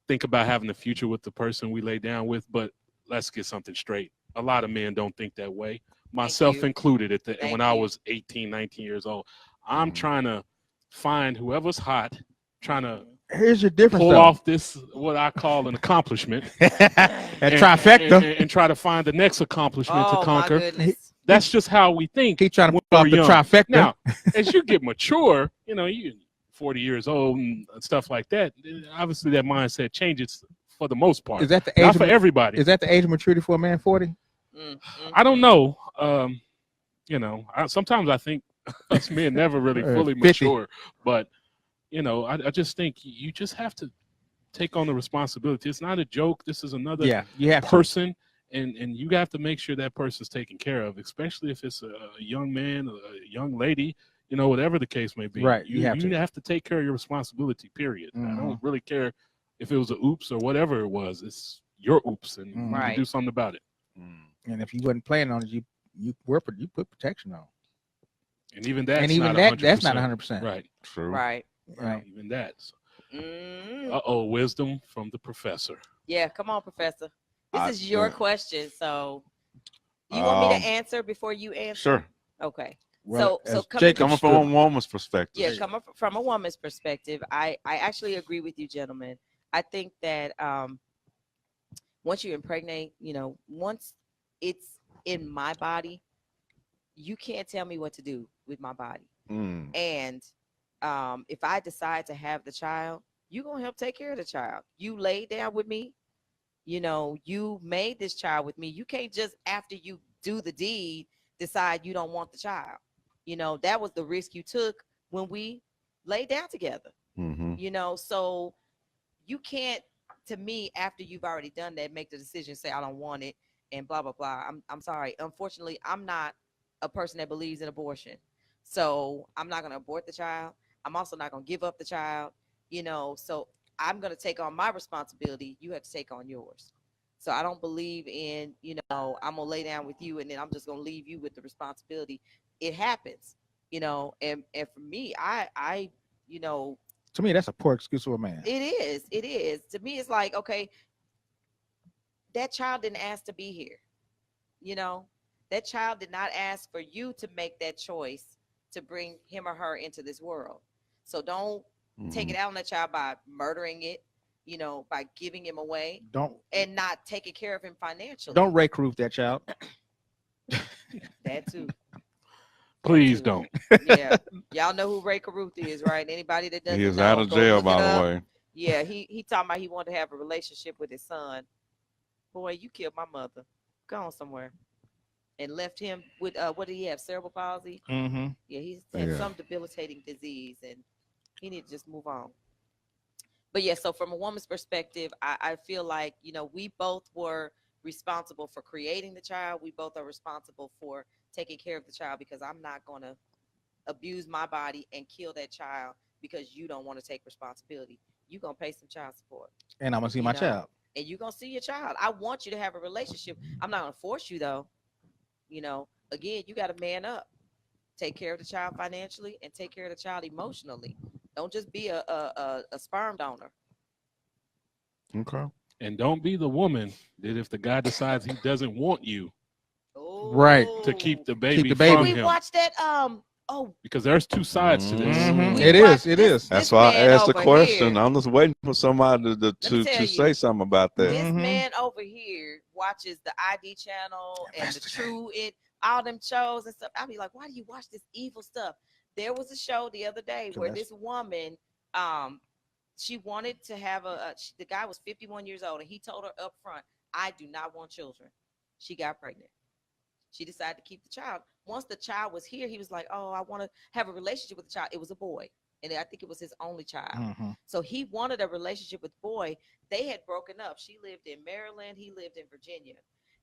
think about having a future with the person we lay down with, but let's get something straight. A lot of men don't think that way, myself you. included. Thank When I you. was 18, 19 years old, I'm Mhm. trying to find whoever's hot, trying to Here's your difference. pull though. off this what I call an accomplishment. That and- trifecta. and try to find the next accomplishment Oh to my conquer. goodness. That's just how we think. He trying to when pull off we're the young. trifecta. Now, as you get mature, you 40 years old and stuff like that. Obviously, that mindset changes for the most part. is that the Not age? for Of, everybody. is that the age of maturity for a man? 40. I don't know. Sometimes I think us men never really fully 50. mature, but you know, I just think you just have to take on the responsibility. It's not a joke. This is another Yeah, you have to. person, and you have to make sure that person's taken care of, especially if it's a young man, a young lady, you know, whatever the case may be. Right, You you have have to. to take care of your responsibility, period. I Mhm. don't really care if it was a oops or whatever it was. It's your oops, and you Mhm. can Right. do something about it. Mm. And if you wasn't planning on it, you put protection on. And even that's And even not that, that's not 100%. 100%. Right. True. Right. You know? Right. Even that. Mm. Wisdom from the professor. Yeah, come on, Professor. This I- is your yeah. question. So you want me to Um, answer before you answer? Sure. Okay. Well, So as coming Jacob Coming stood- from a woman's perspective. Yeah, coming from a woman's perspective, I actually agree with you, gentlemen. I think that once you impregnate, you know, once it's in my body, you can't tell me what to do with my body. Mm. And if I decide to have the child, you're gonna help take care of the child. You laid down with me, you know, you made this child with me. You can't just after you do the deed decide you don't want the child. You know, that was the risk you took when we laid down together. Hmm. You know, so you can't, to me, after you've already done that, make the decision, say I don't want it, and blah blah blah. I'm sorry. Unfortunately, I'm not a person that believes in abortion, so I'm not gonna abort the child. I'm also not gonna give up the child. You know, so I'm gonna take on my responsibility. You have to take on yours. So I don't believe in, you know, I'm gonna lay down with you and then I'm just gonna leave you with the responsibility. It happens, you know, and for me, I you know, To me, that's a poor excuse for a man. it is. It is. To me, it's like, okay, that child didn't ask to be here. You know, that child did not ask for you to make that choice to bring him or her into this world. So don't take it out on that child by murdering it, you know, by giving him away Don't and not taking care of him financially. don't rape roof that child. That too. Please too. don't. Yeah. Y'all know who Ray Caruth is, right? Anybody that doesn't He is know, out of go jail, look it by the up. way. Yeah, he talking about he wanted to have a relationship with his son. Boy, you killed my mother. Gone somewhere. And left him with what did he have? Cerebral palsy? Mm-hmm. Yeah, he's had Yeah. some debilitating disease and he need to just move on. But yeah, so from a woman's perspective, I feel like, you know, we both were responsible for creating the child. We both are responsible for taking care of the child, because I'm not gonna abuse my body and kill that child because you don't want to take responsibility. You're gonna pay some child support. And I'm gonna see You my know, child. And you're gonna see your child. I want you to have a relationship. I'm not gonna force you though. You know, again, you gotta man up. Take care of the child financially and take care of the child emotionally. Don't just be a sperm donor. Okay. And don't be the woman that if the guy decides he doesn't want you, Right. to keep the baby, the baby. from We him. watched that. Because there's two sides to this. Mhm. We It is, watched it this- is. That's this why I man asked the over question. here- I'm just waiting for somebody to me tell you, say something about that. This Mhm. man over here watches the ID channel and the True It, all them shows and stuff. I'll be like, why do you watch this evil stuff? There was a show the other day where that's- this woman, she wanted to have the guy was 51 years old and he told her up front, I do not want children. She got pregnant. She decided to keep the child. Once the child was here, he was like, oh, I want to have a relationship with the child. It was a boy. And I think it was his only child. Mhm. So he wanted a relationship with the boy. They had broken up. She lived in Maryland. He lived in Virginia.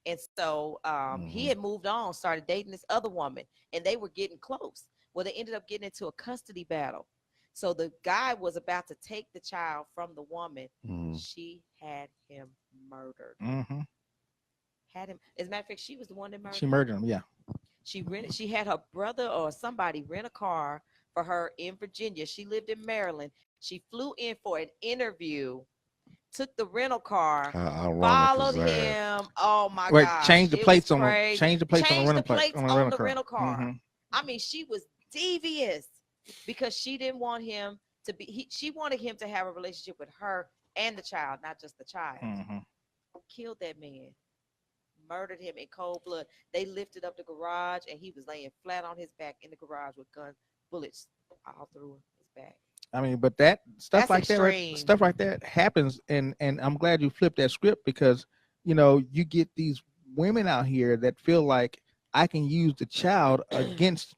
And so he had moved on, started dating this other woman, and they were getting close. Well, they ended up getting into a custody battle. So the guy was about to take the child from the woman. Mhm. She had him murdered. Mhm. Had him. As a matter of fact, she was the one that murdered She him. murdered him. Yeah. She had her brother or somebody rent a car for her in Virginia. She lived in Maryland. She flew in for an interview, took the rental car, How ironic followed is that? him. Oh my Wait, God. change the plates on the crazy. change the plates on Changed the the rental plates on on the the rental car. Mhm. I mean, she was devious because she didn't want him to be, she wanted him to have a relationship with her and the child, not just the child. Mhm. Killed that man. Murdered him in cold blood. They lifted up the garage and he was laying flat on his back in the garage with bullets all through his back. I mean, but that stuff That's like extreme. that, stuff like that happens, and I'm glad you flipped that script, because you know you get these women out here that feel like I can use the child against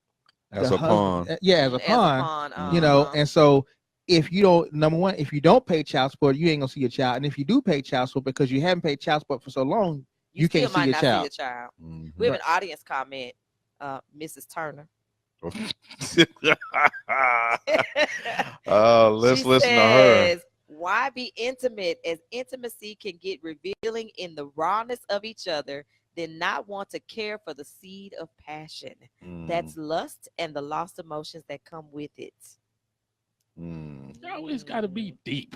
As the a pawn. husband. Yeah, as a pawn. As a pawn. You know, uh-huh. and so if you don't, number one, if you don't pay child support, you ain't gonna see your child. And if you do pay child support because you haven't paid child support for so long, you still can't see might your not child. see your child. Mhm. We have an audience comment, Mrs. Turner. Let's She listen to her. says, why be intimate as intimacy can get revealing in the rawness of each other, then not want to care for the seed of passion? That's lust and the lost emotions that come with it. You always got to be deep.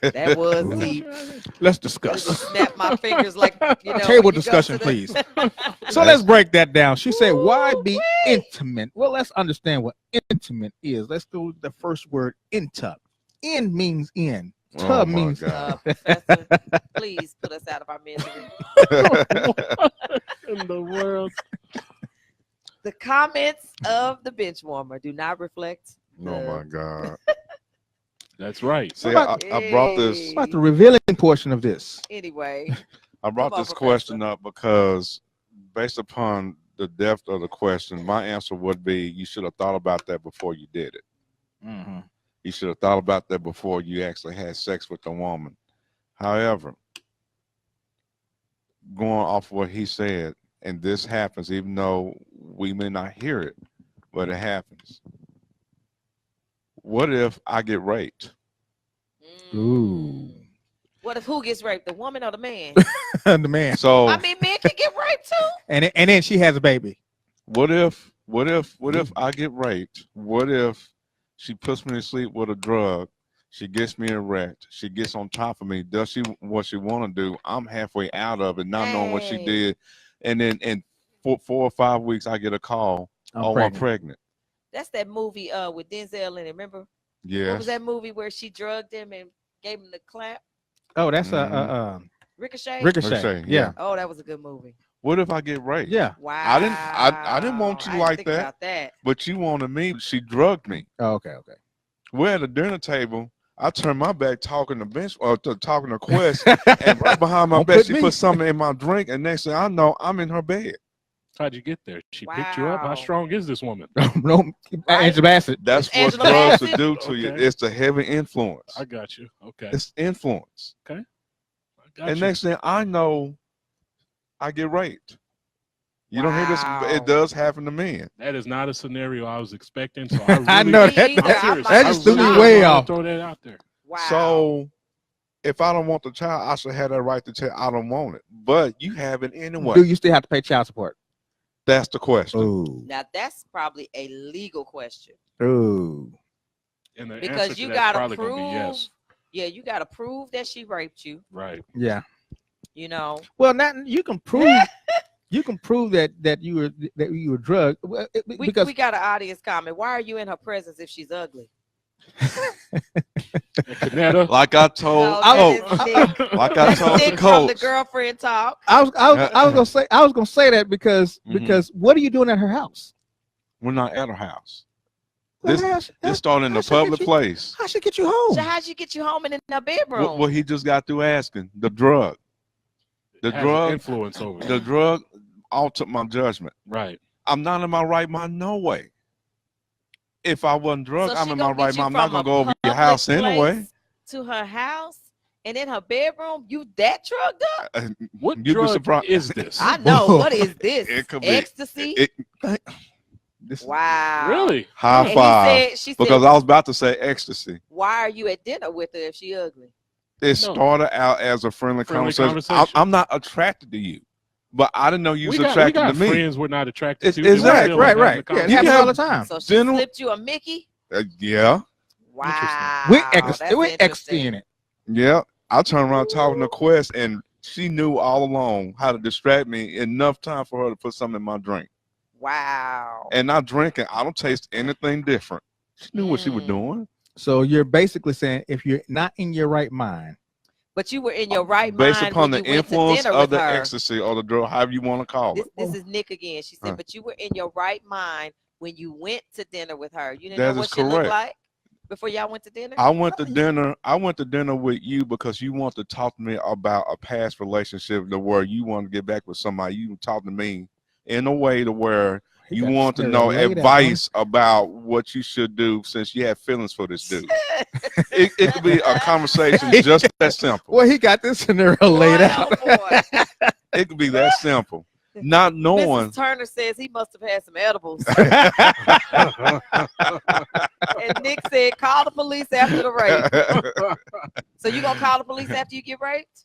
That was Ooh. deep. Let's I discuss. just snap my fingers like, you know. Table when you go discussion, to the- please. So let's break that down. She said, why be Ooh-wee. intimate? Well, let's understand what intimate is. Let's go with the first word, inta. In means in. Oh Tub my means God. Professor, please put us out of our misery. In the world. The comments of the bench warmer do not reflect. Oh my God. That's right. See, about- I brought this. Hey. What about the revealing portion of this? Anyway, I brought Come on, this question Professor. up because, based upon the depth of the question, my answer would be: you should have thought about that before you did it. Mm-hmm. You should have thought about that before you actually had sex with the woman. However, going off what he said, and this happens, even though we may not hear it, but it happens. What if I get raped? Ooh. What if who gets raped, the woman or the man? The man. So I mean, men can get raped too. And then she has a baby. what if I get raped? What if she puts me to sleep with a drug? She gets me erect. She gets on top of me. Does she what she want to do? I'm halfway out of it, not knowing what she Hey. did. And then in 4 or 5 weeks, I get a call. I'm pregnant. That's that movie with Denzel in it. Remember? What Yes. was that movie where she drugged him and gave him the clap? Oh, that's Ricochet. Ricochet. Ricochet, Yeah. Oh, that was a good movie. What if I get raped? Yeah. Wow. I didn't want you I didn't like think that. About that. But you wanted me. She drugged me. Oh, okay. We're at a dinner table. I turned my back talking to Bench or talking to Quest, and right behind my Don't back, put she me. put something in my drink, and next thing I know, I'm in her bed. How'd you get there? She picked you up. How Wow. strong is this woman? No, Right. Angela Bassett. That's It's what Angela drugs Bassett. will do to you. Okay. It's the heavy influence. I got you. Okay. It's influence. I got And you. next thing I know, I get raped. You don't hear this? Wow. It does happen to men. That is not a scenario I was expecting. So I, really, I know Me that. either. I'm I'm serious. like, That just I threw me really way wanna off. Throw that out there. Wow. So if I don't want the child, I should have that right to tell I don't want it. But you have it anyway. Do you still have to pay child support? That's the question. Ooh. Now that's probably a legal question Ooh. And the answer because to you that's gotta probably prove. gonna be yes. Yeah, you gotta prove that she raped you. Right. Yeah. You know. Well, not you can prove you can prove that you were drugged. Well, because We got an audience comment. Why are you in her presence if she's ugly? And Canetta, Like I told No, Coach. that is Nick. Like I That's told the Nick from the coach. girlfriend talk. I was gonna say that because Mhm. what are you doing at her house? We're not at her house. Well, This started in how a should I get public you- place. How should get you home? So how'd you get you home and in the bedroom? What he just got through asking. The drug. The has drug. influence over you. The drug altered my judgment. Right. I'm not in my right mind, no way. If I wasn't drugged, So I'm she in my gonna get right you mind. I'm not from gonna a go over your public house anyway. place to her house and in her bedroom, you that drugged up? What You'd be drug surprised. is this? I know. What is this? It could be- Ecstasy? This- Wow. Really? High And he five. said, she Because said, I was about to say ecstasy. why are you at dinner with her if she ugly? It No. started out as a friendly conversation. I'm not attracted to you, but I didn't know you was we attracted got to me. friends we're not attracted It's- to. that we're exactly. still Right. having a Yeah, it conversation. You happens have- all the time. So she General- slipped you a Mickey? Yeah, Wow. With that's ecstasy interesting. in it. yeah. I turned around talking to Quest, and she knew all along how to distract me. Enough time for her to put something in my drink, Wow. and not drinking. I don't taste anything different. She knew what she was Mm. doing. So you're basically saying if you're not in your right mind, But you were in your right Based mind upon when the you went to influence dinner of with the her. ecstasy or the drug, however you want to call it. This is Nick again. She said, Uh. but you were in your right mind when you went to dinner with her. You didn't That know is what she looked correct. like before y'all went to dinner? I went to dinner. I went to dinner with you because you want to talk to me about a past relationship to where you want to get back with somebody. You talk to me in a way to where He You got want to this know laid out, advice about what you should do since you have feelings for this dude. It could be a conversation just that simple. Well, he got this scenario laid Boy, out. oh boy. It could be that simple. Not knowing. Mrs. Turner says he must have had some edibles. And Nick said, call the police after the rape. So you gonna call the police after you get raped?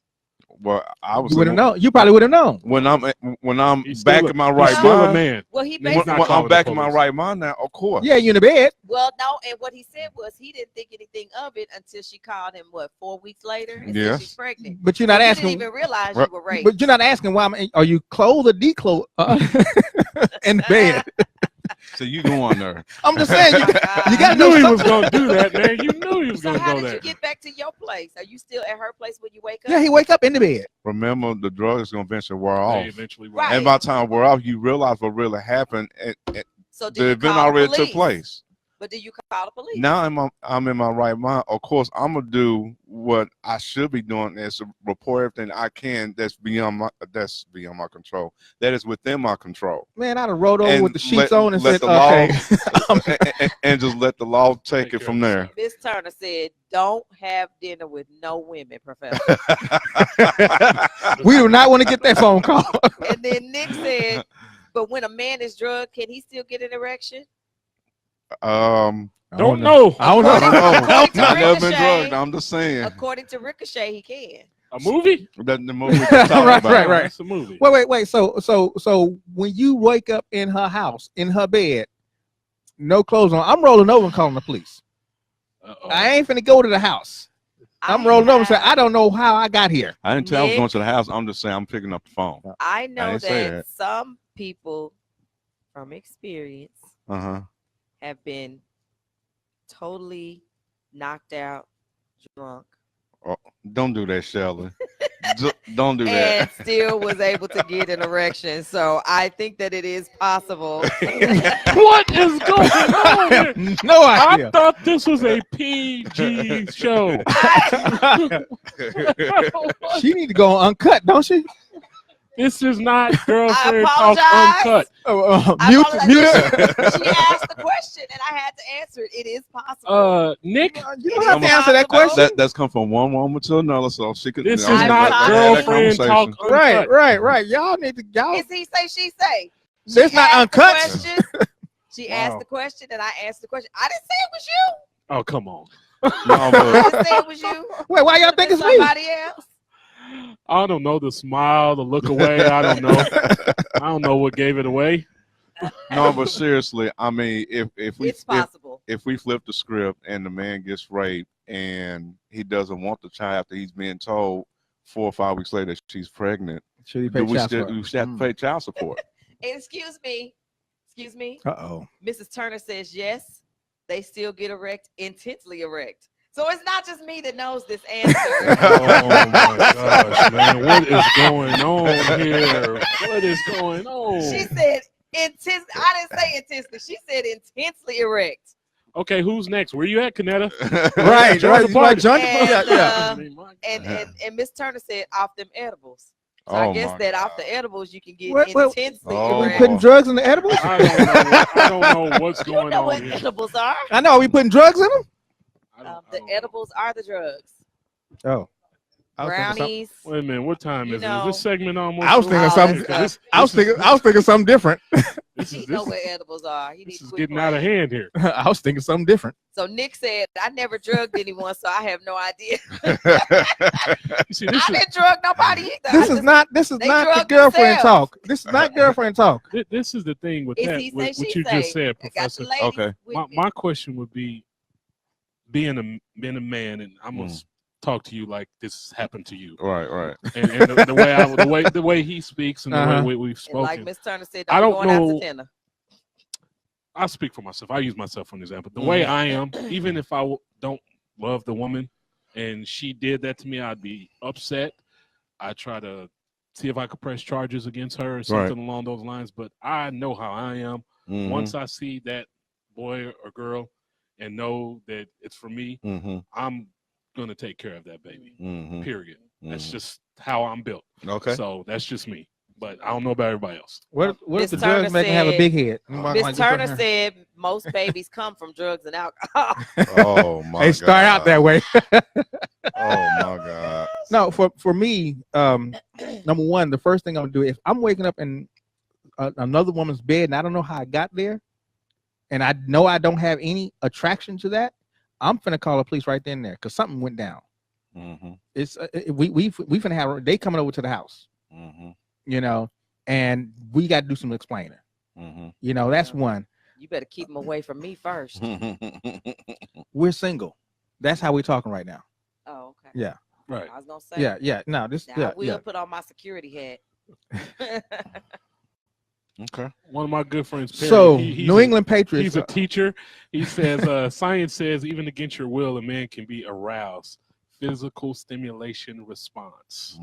Well, I was You would have known. You probably would have known. when I'm He's back still in my He's right still a mind. man. Well, he He's When, not basically when calling I'm the back in my police. right mind now, of course. Yeah, you in the bed. well, no, and what he said was he didn't think anything of it until she called him 4 weeks later and said Yes. she's pregnant. But you're So not he asking. didn't even realize Right. you were raped. But you're not asking why. Are you clothed or declothed in the bed? So you go on there. I'm just saying. Oh You, my got- God. you got to You knew know he was something. gonna do that, man. You knew he was So gonna how go did there. you get back to your place? Are you still at her place when you wake up? Yeah, he wake up in the bed. Remember, the drug is gonna eventually wear They off. eventually were. Right. And by the time it wear off, you realize what really happened. And So did the you event call the already police? took place. But did you call the police? Now I'm in my right mind. Of course, I'm gonna do what I should be doing is to report everything I can that's beyond my control. That is within my control. Man, I'd have rolled over And with the sheets let- on and let said, the law- "Okay." and just let the law take Take it care from of there. Miss Turner said, "Don't have dinner with no women, Professor." We do not want to get that phone call. And then Nick said, "But when a man is drugged, can he still get an erection?" Don't know. I don't I know. don't know. According to I've never been Ricochet- drugged. I'm just saying According to Ricochet, he can. A movie? that the movie we're talking Right, about. right. It's a movie. Wait. So when you wake up in her house, in her bed, no clothes on, I'm rolling over and calling the police. Uh-oh. I ain't finna go to the house. I'm rolling over and say, I don't know how I got here. I didn't tell I was Nick. going to the house. I'm just saying I'm picking up the phone. I know didn't say that that. some people from experience Uh-huh. have been totally knocked out, drunk, Don't do that, Shelley. Don't do that. and still was able to get an erection. So I think that it is possible. What is going on here? No I idea. thought this was a PG show. She need to go on uncut, don't she? This is not girlfriend talk apologize. uncut. I Mute apologize. her. She asked the question, and I had to answer it. It is possible. Nick, You don't have to answer that possible. question. That's come from one woman to another, so she could. this is I'm not sorry. girlfriend talk uncut. Right. Y'all need to It's he say, she say. It's not asked the uncut. question. She Wow. asked the question, and I answered the question. I didn't say it was you. Oh, come on. No, I but didn't say it was you. Wait, why y'all think It's it's me? somebody else. I don't know. The smile, the look away. I don't know. I don't know what gave it away. no, but seriously, I mean, if It's possible. if we flip the script and the man gets raped and he doesn't want the child after he's being told 4 or 5 weeks later she's pregnant, Should he do we still have to pay child support? And excuse me. Uh-oh. Mrs. Turner says yes. They still get erect, intensely erect. So it's not just me that knows this answer. Oh my gosh, man. What is going on here? What is going on? She said intense. I didn't say intensely. She said intensely erect. Okay, who's next? Where you at, Canetta? Right. Join the party. Join the And, party. Yeah. I mean, my And God. and Miss Turner said off them edibles. So Oh I guess my that God. off the edibles you can get Wait. intensely Oh We erect. putting drugs in the edibles? I don't know what's You going know on what here. edibles are? I know. Are we putting drugs in them? The edibles are the drugs. Oh. Brownies. Wait a minute, what time You is it? know- Is this segment almost? I was over? thinking Oh, something. let's go. I was thinking something different. This He is know this, what edibles are. He this needs is quick getting out of brain. hand here. I was thinking something different. So Nick said, I never drugged anyone, so I have no idea. You see, this I is didn't drug nobody either. I This is just- not they the drug girlfriend themselves. talk. This is not girlfriend talk. this is the thing with It's that. he What say, you she just say. said, I got Professor. the ladies Okay. with me. My question would be, being a man, and I'm gonna talk to you like this happened to you, right. and the way he speaks and the Uh-huh. way we've And like spoken. Miss Turner said, I don't, don't be going out know- to dinner. I speak for myself. I use myself for an example. The way I am, even if I don't love the woman, and she did that to me, I'd be upset. I try to see if I could press charges against her or something along those lines. But I know how I am. Mhm. Once I see that boy or girl and know that it's for me, Mhm. I'm gonna take care of that baby. Mhm. Period. That's Mhm. just how I'm built. Okay. So that's just me. but I don't know about everybody else. What if Miss the Turner drugs make them have a said- big head? Miss Turner said most babies come from drugs and alcohol. Oh my They start out that way. Oh my God. No, for me, number one, the first thing I'm gonna do if I'm waking up in another woman's bed and I don't know how I got there, and I know I don't have any attraction to that, I'm finna call the police right then and there because something went down. Mm-hmm. It's we finna have they coming over to the house, Mm-hmm. you know, and we got to do some explaining. Mm-hmm. You know, that's one. You better keep them away from me first. We're single. That's how we're talking right now. Oh, okay. Yeah. Right. I was gonna say. Yeah. No, this. Now, Yeah. I will Yeah. put on my security hat. Okay. One of my good friends, Perry, So he's New a- England Patriots. He's a teacher. He says science says even against your will, a man can be aroused. Physical stimulation response,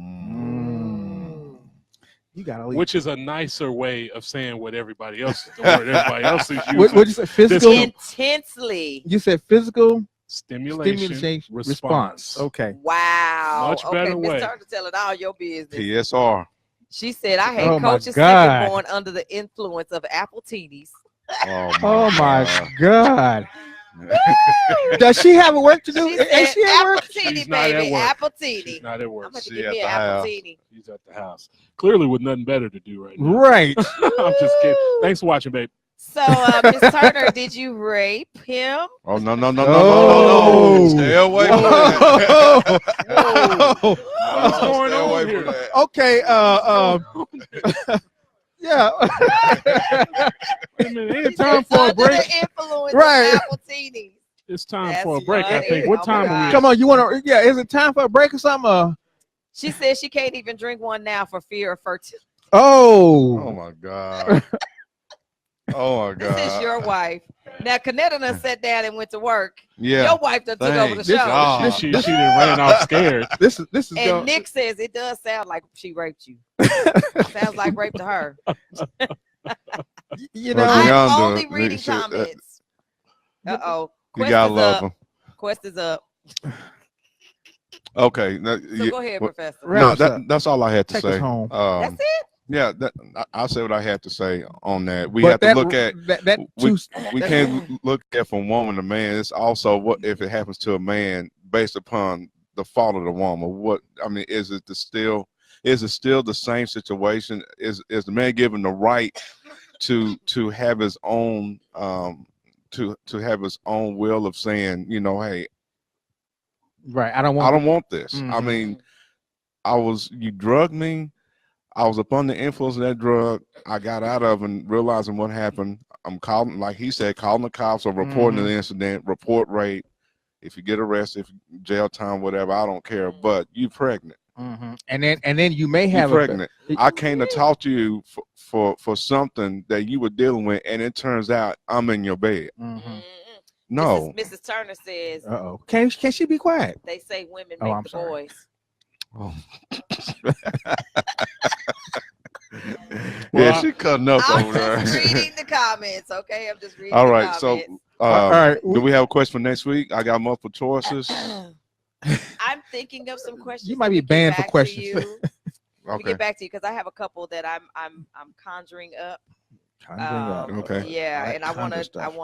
You gotta leave. which is a nicer way of saying what everybody else is doing. What everybody else is using. What you say? Physical. Intensely. You said physical Stimulation response. Okay. Wow. Much okay, better Miss way. Turner telling all your business. PSR. She said I had Oh, my coaches God. second born under the influence of Appletinis. Oh my God. Does she have a work to do? She Is said she at work? Appletini, She's not at baby. work. Appletini. She's not at work. I'm going to She give at me the an house. Appletini. She's at the house. Clearly with nothing better to do right now. Right. I'm just kidding. Thanks for watching, babe. So, Miss Turner, did you rape him? Oh no no Oh. Stay away from Whoa. that. Oh. What's going Stay away on here? from that. Okay. Yeah. Wait a minute. She It's time said for a under break. the influence Right. of Appletinis. It's time That's for a break. I funny. think. What Oh, time my are we? Come on. You want to? Yeah. Is it time for a break or something? She said she can't even drink one now for fear of fertility. Oh Oh. my God. Oh my God. This is your wife. Now, Canetta done sat down and went to work. Yeah. Your wife done took over the Thank show. God. She done ran off scared. This is. And going- Nick says it does sound like she raped you. Sounds like rape to her. You Well, know. I'm Beyond only the- reading shit, comments. Uh-oh. You Quest gotta is love up. them. Quest is up. Okay. So go ahead, Professor. Right. No, What's up? that's all I had to Take us say. home. That's it? Yeah, I'll say what I had to say on that. We But have to look at that. we can't look at from woman to man. It's also what if it happens to a man based upon the fault of the woman. What I mean is it still the same situation? Is the man given the right to have his own to have his own will of saying, you know, hey, Right. I don't I want. don't want this. I Mhm. mean, you drugged me. I was up under the influence of that drug. I got out of and realizing what happened. I'm calling, like he said, calling the cops or reporting the incident, report rape. If you get arrested, jail time, whatever, I don't care. But you pregnant. Mhm. And then you may You have pregnant. I came to talk to you for something that you were dealing with, and it turns out I'm in your bed. Mhm. No. Mrs. Turner says Uh-oh. Can she be quiet? they say women Oh, make I'm the sorry. boys. Oh. Well, Yeah, she cutting up I'm over there. just reading the comments, okay? I'm just reading All the right, so comments. All right. do we have a question for next week? I got multiple choices. I'm thinking of some questions. You might that be we get banned for back to questions. you. We Okay. get back to you because I have a couple that I'm conjuring up. Okay. Yeah, I like and I conjure wanna stuff.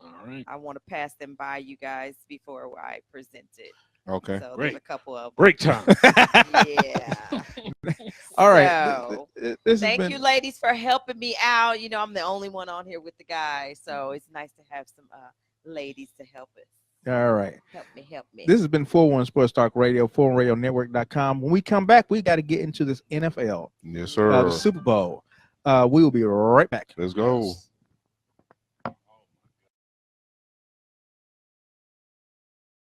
all right. I wanna pass them by you guys before I present it. Okay. So Great. there's a couple of Break time. yeah. All right. So, This has thank been- you, ladies, for helping me out. You know, I'm the only one on here with the guys, so it's nice to have some ladies to help us. All right. Help me. This has been 41 Sports Talk Radio, 41radionetwork.com. When we come back, we got to get into this NFL, Yes, sir. the Super Bowl. We will be right back. Let's go.